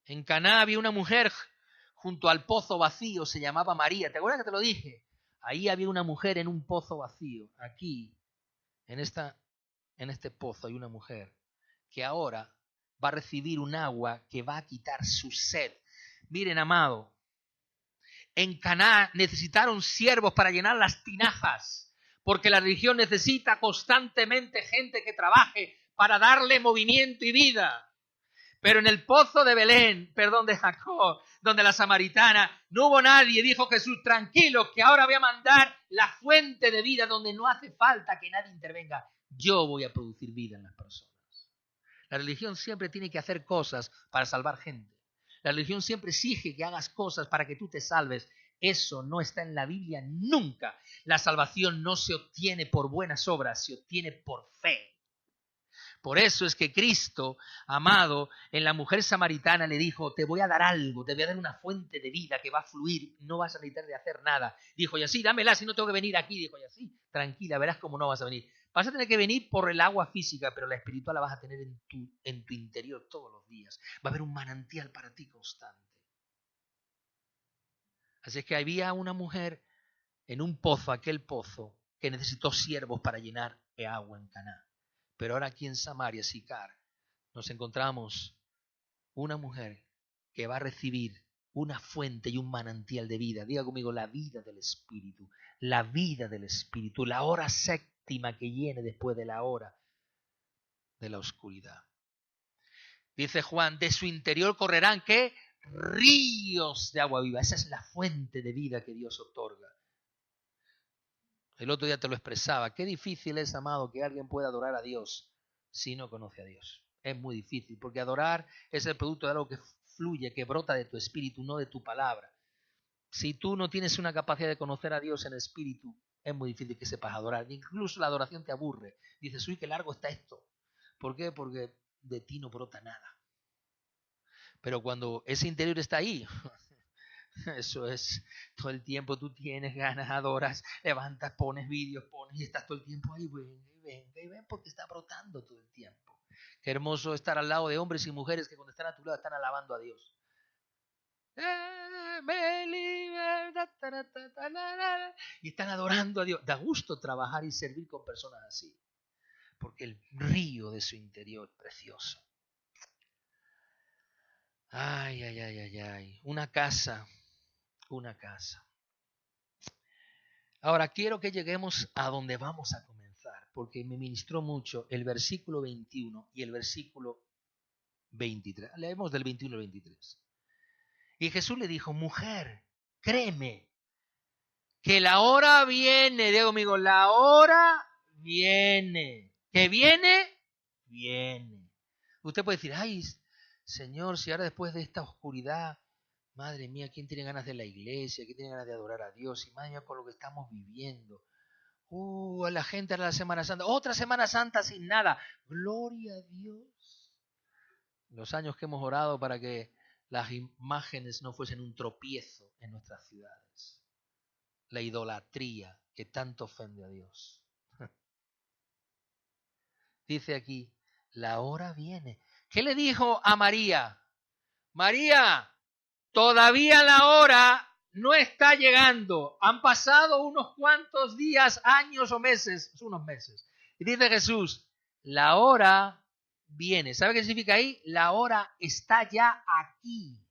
En Caná había una mujer junto al pozo vacío, se llamaba María. ¿Te acuerdas que te lo dije? Ahí había una mujer en un pozo vacío. Aquí, en este pozo hay una mujer que ahora va a recibir un agua que va a quitar su sed. Miren, amado, en Caná necesitaron siervos para llenar las tinajas, porque la religión necesita constantemente gente que trabaje para darle movimiento y vida. Pero en el pozo de Belén, de Jacob, donde la samaritana, no hubo nadie. Dijo Jesús, tranquilo, que ahora voy a mandar la fuente de vida donde no hace falta que nadie intervenga. Yo voy a producir vida en las personas. La religión siempre tiene que hacer cosas para salvar gente. La religión siempre exige que hagas cosas para que tú te salves. Eso no está en la Biblia nunca. La salvación no se obtiene por buenas obras, se obtiene por fe. Por eso es que Cristo, amado, en la mujer samaritana le dijo, te voy a dar algo, te voy a dar una fuente de vida que va a fluir, no vas a necesitar de hacer nada. Dijo, y así, dámela, si no tengo que venir aquí. Dijo, y así, tranquila, verás cómo no vas a venir. Vas a tener que venir por el agua física, pero la espiritual la vas a tener en tu interior todos los días. Va a haber un manantial para ti constante. Así es que había una mujer en un pozo, aquel pozo, que necesitó siervos para llenar de agua en Caná. Pero ahora aquí en Samaria, Sicar, nos encontramos una mujer que va a recibir una fuente y un manantial de vida. Diga conmigo, la vida del Espíritu. La vida del Espíritu. La hora séptima que viene después de la hora de la oscuridad. Dice Juan, de su interior correrán, ¿qué? Ríos de agua viva. Esa es la fuente de vida que Dios otorga. El otro día te lo expresaba. Qué difícil es, amado, que alguien pueda adorar a Dios si no conoce a Dios. Es muy difícil, porque adorar es el producto de algo que fluye, que brota de tu espíritu, no de tu palabra. Si tú no tienes una capacidad de conocer a Dios en espíritu, es muy difícil que sepas adorar. Incluso la adoración te aburre. Dices, uy, qué largo está esto. ¿Por qué? Porque de ti no brota nada. Pero cuando ese interior está ahí, eso es, todo el tiempo tú tienes ganas, adoras, levantas, pones vídeos, pones y estás todo el tiempo ahí, venga y ven, porque está brotando todo el tiempo. Qué hermoso estar al lado de hombres y mujeres que cuando están a tu lado están alabando a Dios. Y están adorando a Dios. Da gusto trabajar y servir con personas así, porque el río de su interior es precioso. Ay, ay, ay, ay, ay. Una casa. Ahora quiero que lleguemos a donde vamos a comenzar, porque me ministró mucho el versículo 21 y el versículo 23. Leemos del 21 al 23. Y Jesús le dijo, mujer, créeme, que la hora viene, digo amigo, la hora viene. ¿Que viene? Viene. Usted puede decir, ay, Señor, si ahora después de esta oscuridad, madre mía, ¿quién tiene ganas de la iglesia? ¿Quién tiene ganas de adorar a Dios? Y madre mía, con lo que estamos viviendo. A la gente era la Semana Santa. Otra Semana Santa sin nada. Gloria a Dios. Los años que hemos orado para que las imágenes no fuesen un tropiezo en nuestras ciudades. La idolatría que tanto ofende a Dios. Dice aquí, la hora viene. ¿Qué le dijo a María? María, todavía la hora no está llegando. Han pasado unos cuantos días, años o meses, unos meses. Y dice Jesús, la hora viene. ¿Sabe qué significa ahí? La hora está ya aquí.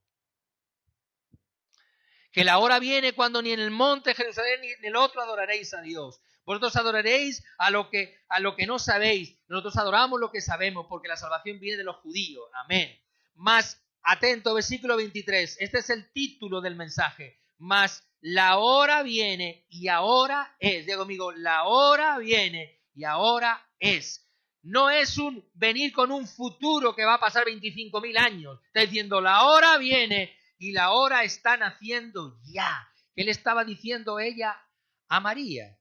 Que la hora viene cuando ni en el monte Jerusalén ni en el otro adoraréis a Dios. Vosotros adoraréis a lo que no sabéis. Nosotros adoramos lo que sabemos, porque la salvación viene de los judíos. Amén. Más atento, versículo 23. Este es el título del mensaje. Mas la hora viene y ahora es. Diga conmigo, la hora viene y ahora es. No es un venir con un futuro que va a pasar 25.000 años. Está diciendo, la hora viene y la hora está naciendo ya. ¿Qué le estaba diciendo ella a María?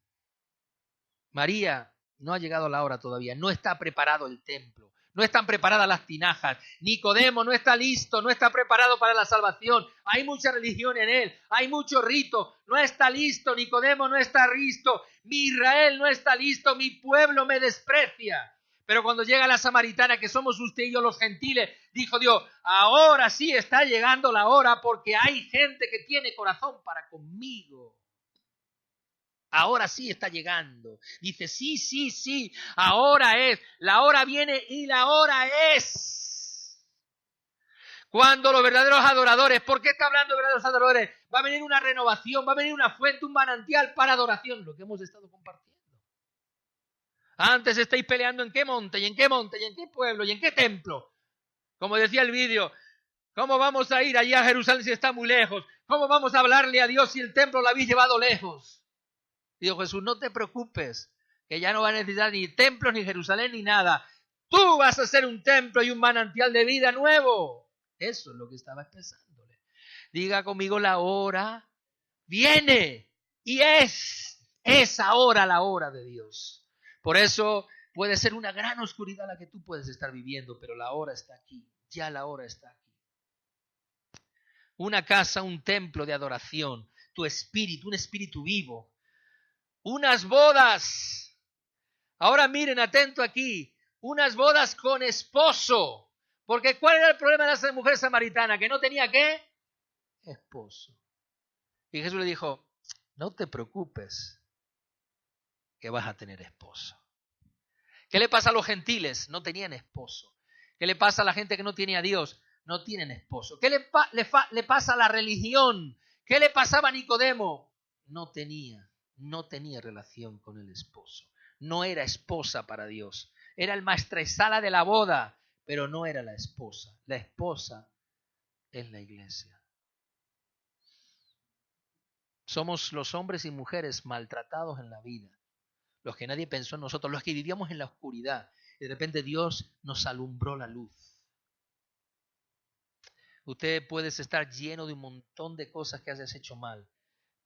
María, no ha llegado la hora todavía, no está preparado el templo, no están preparadas las tinajas, Nicodemo no está listo, no está preparado para la salvación, hay mucha religión en él, hay mucho rito, no está listo, Nicodemo no está listo, mi Israel no está listo, mi pueblo me desprecia. Pero cuando llega la samaritana, que somos usted y yo los gentiles, dijo Dios, ahora sí está llegando la hora porque hay gente que tiene corazón para conmigo. Ahora sí está llegando. Dice, sí, ahora es. La hora viene y la hora es. Cuando los verdaderos adoradores, ¿por qué está hablando de verdaderos adoradores? Va a venir una renovación, va a venir una fuente, un manantial para adoración, lo que hemos estado compartiendo. Antes estáis peleando en qué monte, y en qué monte, y en qué pueblo, y en qué templo. Como decía el vídeo, ¿cómo vamos a ir allí a Jerusalén si está muy lejos? ¿Cómo vamos a hablarle a Dios si el templo lo habéis llevado lejos? Dijo Jesús, no te preocupes, que ya no va a necesitar ni templos, ni Jerusalén, ni nada. Tú vas a ser un templo y un manantial de vida nuevo. Eso es lo que estaba expresándole. Diga conmigo, la hora viene y es ahora la hora de Dios. Por eso puede ser una gran oscuridad la que tú puedes estar viviendo, pero la hora está aquí, ya la hora está aquí. Una casa, un templo de adoración, tu espíritu, un espíritu vivo. Unas bodas. Ahora miren, atento aquí. Unas bodas con esposo. Porque ¿cuál era el problema de esa mujer samaritana? Que no tenía ¿qué? Esposo. Y Jesús le dijo, no te preocupes, que vas a tener esposo. ¿Qué le pasa a los gentiles? No tenían esposo. ¿Qué le pasa a la gente que no tiene a Dios? No tienen esposo. ¿Qué le pasa a la religión? ¿Qué le pasaba a Nicodemo? No tenía relación con el esposo. No era esposa para Dios. Era el maestresala de la boda, pero no era la esposa. La esposa es la iglesia. Somos los hombres y mujeres maltratados en la vida, los que nadie pensó en nosotros, los que vivíamos en la oscuridad. Y de repente Dios nos alumbró la luz. Usted puede estar lleno de un montón de cosas que hayas hecho mal,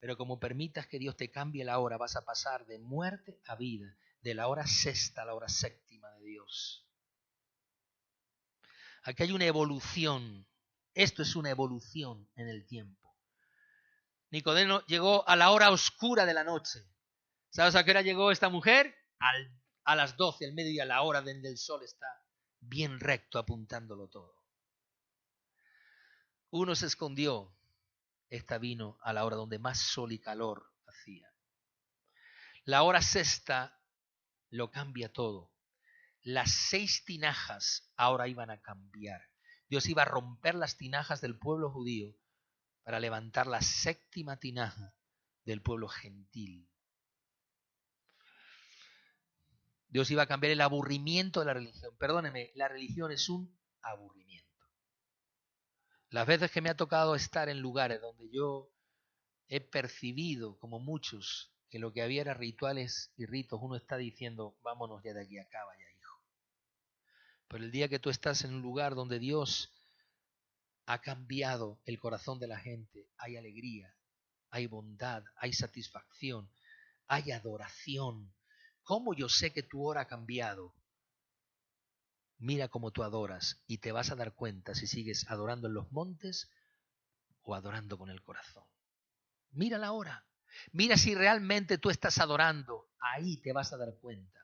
pero como permitas que Dios te cambie la hora, vas a pasar de muerte a vida, de la hora sexta a la hora séptima de Dios. Aquí hay una evolución. Esto es una evolución en el tiempo. Nicodemo llegó a la hora oscura de la noche. ¿Sabes a qué hora llegó esta mujer? A las 12, al mediodía, la hora donde el sol está bien recto apuntándolo todo. Uno se escondió, esta vino a la hora donde más sol y calor hacía. La hora sexta lo cambia todo. Las 6 tinajas ahora iban a cambiar. Dios iba a romper las tinajas del pueblo judío para levantar la 7ª tinaja del pueblo gentil. Dios iba a cambiar el aburrimiento de la religión. Perdóneme, la religión es un aburrimiento. Las veces que me ha tocado estar en lugares donde yo he percibido, como muchos, que lo que había era rituales y ritos, uno está diciendo, vámonos ya de aquí, acaba ya, hijo. Pero el día que tú estás en un lugar donde Dios ha cambiado el corazón de la gente, hay alegría, hay bondad, hay satisfacción, hay adoración. ¿Cómo yo sé que tu hora ha cambiado? Mira cómo tú adoras y te vas a dar cuenta si sigues adorando en los montes o adorando con el corazón. Mira la hora. Mira si realmente tú estás adorando. Ahí te vas a dar cuenta.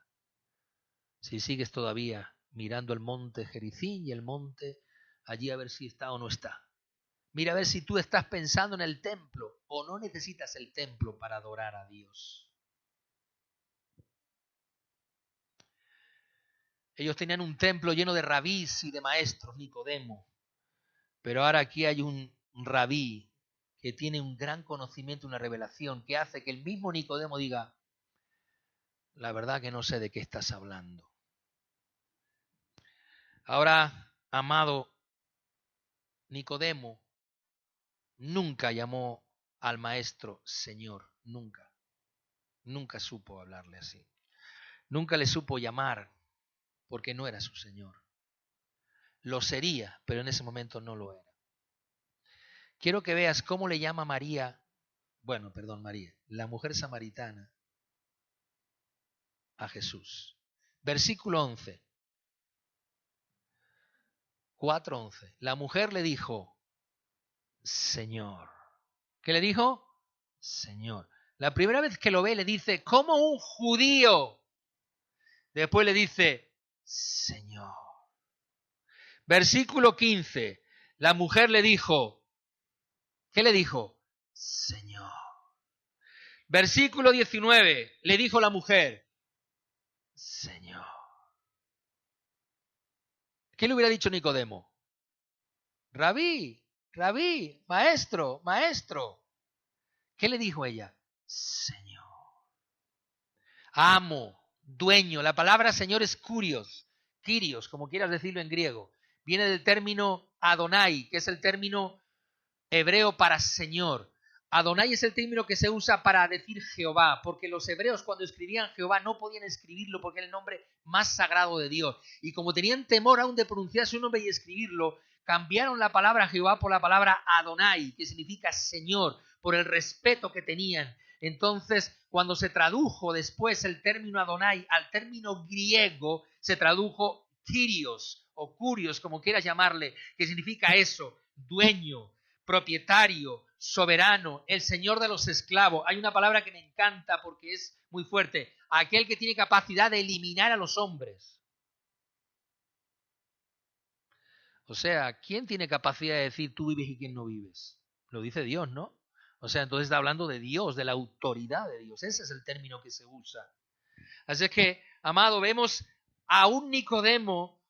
Si sigues todavía mirando el monte Gerizim y el monte allí a ver si está o no está. Mira a ver si tú estás pensando en el templo o no necesitas el templo para adorar a Dios. Ellos tenían un templo lleno de rabís y de maestros, Nicodemo. Pero ahora aquí hay un rabí que tiene un gran conocimiento, una revelación, que hace que el mismo Nicodemo diga, la verdad que no sé de qué estás hablando. Ahora, amado, Nicodemo nunca llamó al maestro Señor, nunca. Nunca supo hablarle así. Nunca le supo llamar porque no era su Señor. Lo sería, pero en ese momento no lo era. Quiero que veas cómo le llama María, María, la mujer samaritana a Jesús. Versículo 11. 4:11. La mujer le dijo, Señor. ¿Qué le dijo? Señor. La primera vez que lo ve le dice, como un judío. Después le dice, Señor. Versículo 15. La mujer le dijo, ¿qué le dijo? Señor. Versículo 19. Le dijo la mujer, Señor. ¿Qué le hubiera dicho Nicodemo? Rabí, rabí, maestro, maestro. ¿Qué le dijo ella? Señor. Amo, dueño. La palabra Señor es Kyrios, como quieras decirlo en griego. Viene del término Adonai, que es el término hebreo para Señor. Adonai es el término que se usa para decir Jehová, porque los hebreos cuando escribían Jehová no podían escribirlo porque era el nombre más sagrado de Dios. Y como tenían temor aún de pronunciar su nombre y escribirlo, cambiaron la palabra Jehová por la palabra Adonai, que significa Señor, por el respeto que tenían. Entonces, cuando se tradujo después el término Adonai al término griego, se tradujo Kyrios o Kurios, como quieras llamarle, que significa eso, dueño, propietario, soberano, el señor de los esclavos. Hay una palabra que me encanta porque es muy fuerte. Aquel que tiene capacidad de eliminar a los hombres. O sea, ¿quién tiene capacidad de decir tú vives y quién no vives? Lo dice Dios, ¿no? O sea, entonces está hablando de Dios, de la autoridad de Dios. Ese es el término que se usa. Así es que, amado, vemos a un Nicodemo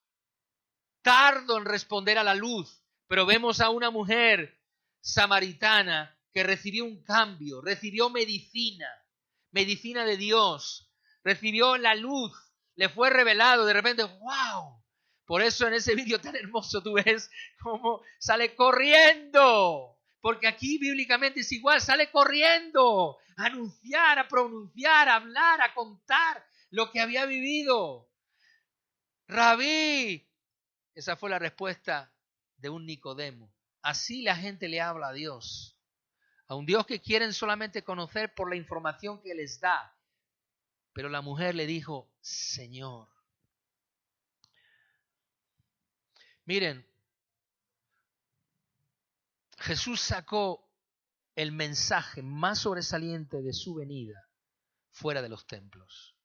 tardo en responder a la luz, pero vemos a una mujer samaritana que recibió un cambio, recibió medicina de Dios, recibió la luz, le fue revelado, de repente, ¡wow! Por eso en ese vídeo tan hermoso tú ves cómo sale corriendo, porque aquí bíblicamente es igual, sale corriendo a anunciar, a pronunciar, a hablar, a contar lo que había vivido. Rabí, esa fue la respuesta de un Nicodemo. Así la gente le habla a Dios. A un Dios que quieren solamente conocer por la información que les da. Pero la mujer le dijo, Señor. Miren, Jesús sacó el mensaje más sobresaliente de su venida fuera de los templos.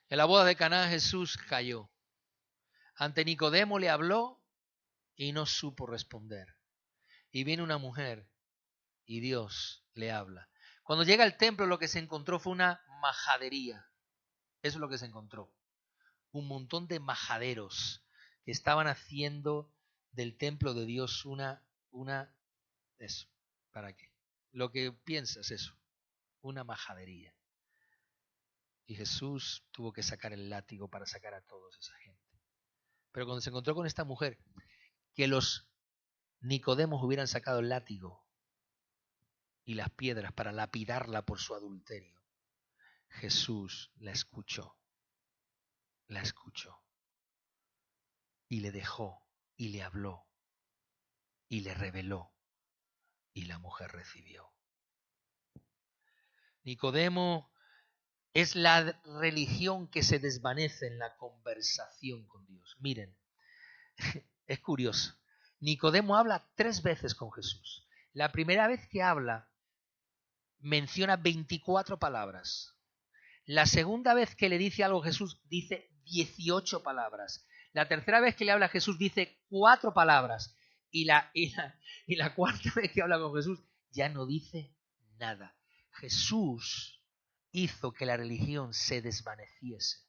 En la boda de Caná Jesús cayó. Ante Nicodemo le habló y no supo responder. Y viene una mujer y Dios le habla. Cuando llega al templo lo que se encontró fue una majadería. Eso es lo que se encontró. Un montón de majaderos que estaban haciendo del templo de Dios eso. ¿Para qué? Lo que piensas eso, una majadería. Y Jesús tuvo que sacar el látigo para sacar a toda esa gente. Pero cuando se encontró con esta mujer, que los Nicodemos hubieran sacado el látigo y las piedras para lapidarla por su adulterio, Jesús la escuchó y le dejó y le habló y le reveló y la mujer recibió. Nicodemo es la religión que se desvanece en la conversación con Dios. Miren, es curioso. Nicodemo habla 3 veces con Jesús. La primera vez que habla menciona 24 palabras. La segunda vez que le dice algo a Jesús dice 18 palabras. La tercera vez que le habla a Jesús dice 4 palabras. Y la cuarta vez que habla con Jesús ya no dice nada. Jesús hizo que la religión se desvaneciese.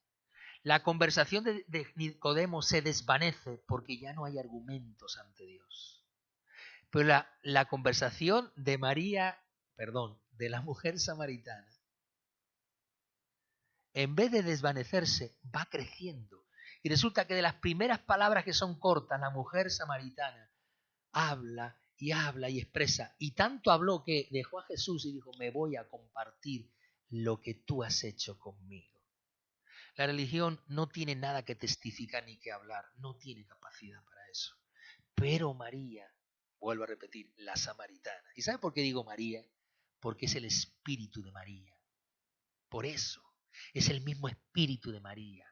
La conversación de Nicodemo se desvanece porque ya no hay argumentos ante Dios. Pero la conversación de de la mujer samaritana, en vez de desvanecerse, va creciendo. Y resulta que de las primeras palabras que son cortas, la mujer samaritana habla y habla y expresa. Y tanto habló que dejó a Jesús y dijo, me voy a compartir lo que tú has hecho conmigo. La religión no tiene nada que testificar ni que hablar, no tiene capacidad para eso. Pero María, vuelvo a repetir, la samaritana. ¿Y sabe por qué digo María? Porque es el espíritu de María. Por eso, es el mismo espíritu de María.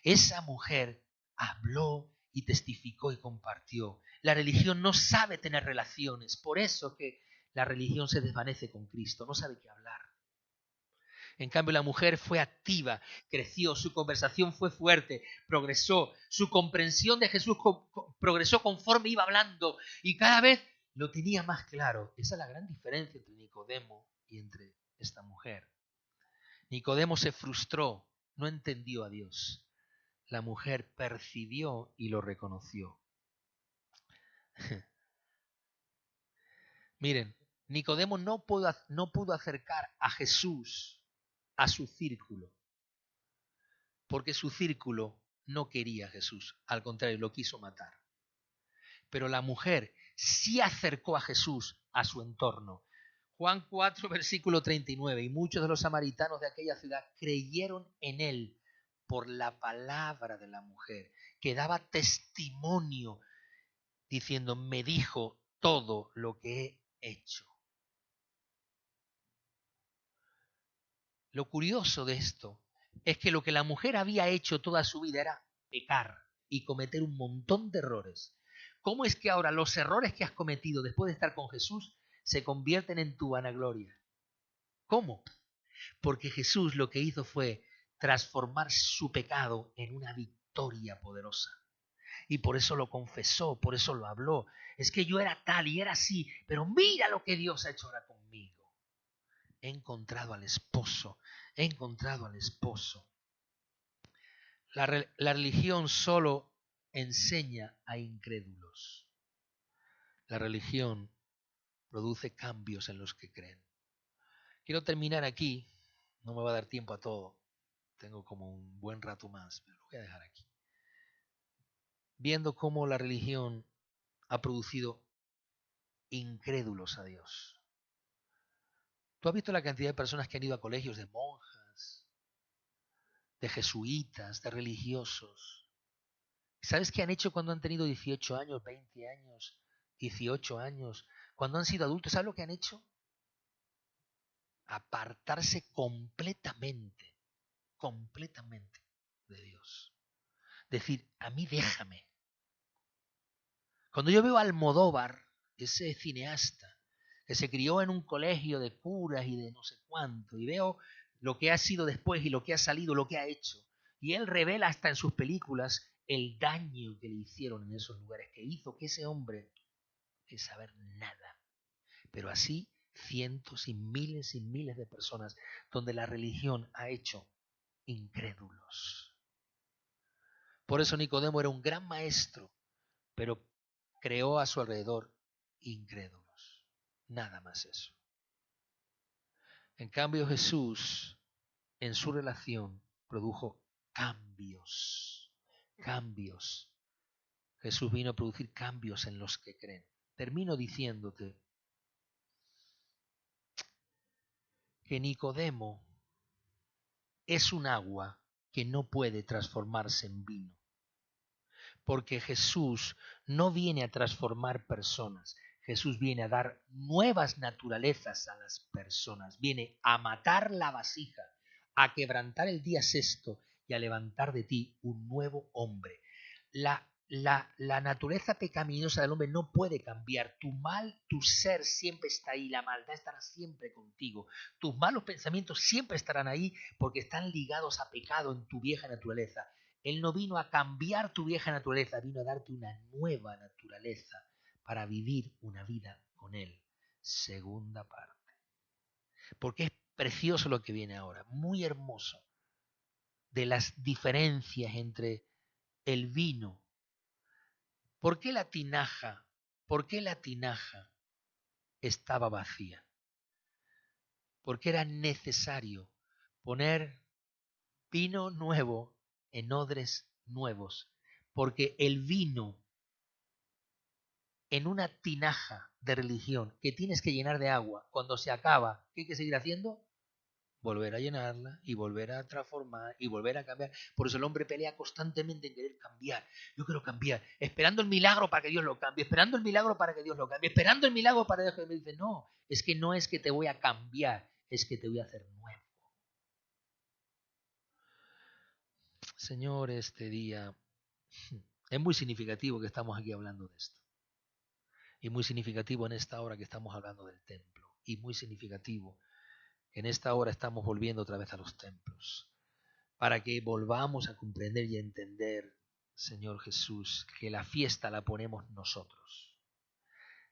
Esa mujer habló y testificó y compartió. La religión no sabe tener relaciones, por eso que la religión se desvanece con Cristo, no sabe qué hablar. En cambio, la mujer fue activa, creció, su conversación fue fuerte, progresó, su comprensión de Jesús progresó conforme iba hablando y cada vez lo tenía más claro. Esa es la gran diferencia entre Nicodemo y entre esta mujer. Nicodemo se frustró, no entendió a Dios. La mujer percibió y lo reconoció. Miren, Nicodemo no pudo acercar a Jesús a su círculo, porque su círculo no quería a Jesús, al contrario, lo quiso matar. Pero la mujer sí acercó a Jesús a su entorno. Juan 4, versículo 39, y muchos de los samaritanos de aquella ciudad creyeron en él por la palabra de la mujer, que daba testimonio diciendo, me dijo todo lo que he hecho. Lo curioso de esto es que lo que la mujer había hecho toda su vida era pecar y cometer un montón de errores. ¿Cómo es que ahora los errores que has cometido después de estar con Jesús se convierten en tu vanagloria? ¿Cómo? Porque Jesús lo que hizo fue transformar su pecado en una victoria poderosa. Y por eso lo confesó, por eso lo habló. Es que yo era tal y era así, pero mira lo que Dios ha hecho ahora conmigo. He encontrado al esposo, he encontrado al esposo. La religión solo enseña a incrédulos. La religión produce cambios en los que creen. Quiero terminar aquí, no me va a dar tiempo a todo, tengo como un buen rato más, pero lo voy a dejar aquí. Viendo cómo la religión ha producido incrédulos a Dios. ¿Tú has visto la cantidad de personas que han ido a colegios de monjas, de jesuitas, de religiosos? ¿Sabes qué han hecho cuando han tenido 18 años, 20 años, 18 años? Cuando han sido adultos, ¿sabes lo que han hecho? Apartarse completamente de Dios. Decir, a mí déjame. Cuando yo veo a Almodóvar, ese cineasta, que se crió en un colegio de curas y de no sé cuánto, y veo lo que ha sido después y lo que ha salido, lo que ha hecho, y él revela hasta en sus películas el daño que le hicieron en esos lugares, que hizo que ese hombre, sin saber nada, pero así cientos y miles de personas, donde la religión ha hecho incrédulos. Por eso Nicodemo era un gran maestro, pero creó a su alrededor incrédulos. Nada más eso. En cambio, Jesús, en su relación, produjo cambios. Cambios. Jesús vino a producir cambios en los que creen. Termino diciéndote que Nicodemo es un agua que no puede transformarse en vino. Porque Jesús no viene a transformar personas. Jesús viene a dar nuevas naturalezas a las personas. Viene a matar la vasija, a quebrantar el día sexto y a levantar de ti un nuevo hombre. La naturaleza pecaminosa del hombre no puede cambiar. Tu ser siempre está ahí. La maldad estará siempre contigo. Tus malos pensamientos siempre estarán ahí porque están ligados a pecado en tu vieja naturaleza. Él no vino a cambiar tu vieja naturaleza, vino a darte una nueva naturaleza para vivir una vida con Él. Segunda parte. Porque es precioso lo que viene ahora, muy hermoso, de las diferencias entre el vino. ¿Por qué la tinaja? ¿Por qué la tinaja estaba vacía? Porque era necesario poner vino nuevo en odres nuevos. Porque el vino en una tinaja de religión que tienes que llenar de agua, cuando se acaba, ¿qué hay que seguir haciendo? Volver a llenarla y volver a transformar y volver a cambiar. Por eso el hombre pelea constantemente en querer cambiar. Yo quiero cambiar, esperando el milagro para que Dios lo cambie, esperando el milagro para que Dios lo cambie, esperando el milagro para que Dios me dice, no es que te voy a cambiar, es que te voy a hacer nuevo. Señor, este día es muy significativo que estamos aquí hablando de esto. Y muy significativo en esta hora que estamos hablando del templo. Y muy significativo que en esta hora estamos volviendo otra vez a los templos. Para que volvamos a comprender y a entender, Señor Jesús, que la fiesta la ponemos nosotros.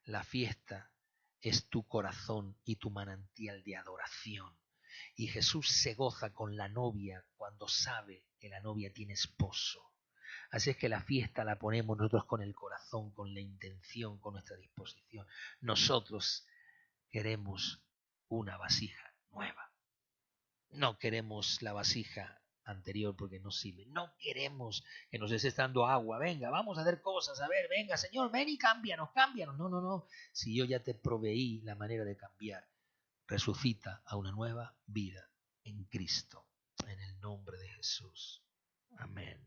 La fiesta es tu corazón y tu manantial de adoración. Y Jesús se goza con la novia cuando sabe que la novia tiene esposo. Así es que la fiesta la ponemos nosotros con el corazón, con la intención, con nuestra disposición. Nosotros queremos una vasija nueva. No queremos la vasija anterior porque no sirve. No queremos que nos estés dando agua. Venga, vamos a hacer cosas. A ver, venga, Señor, ven y cámbianos, cámbianos. No, no, no. Si yo ya te proveí la manera de cambiar, resucita a una nueva vida en Cristo. En el nombre de Jesús. Amén.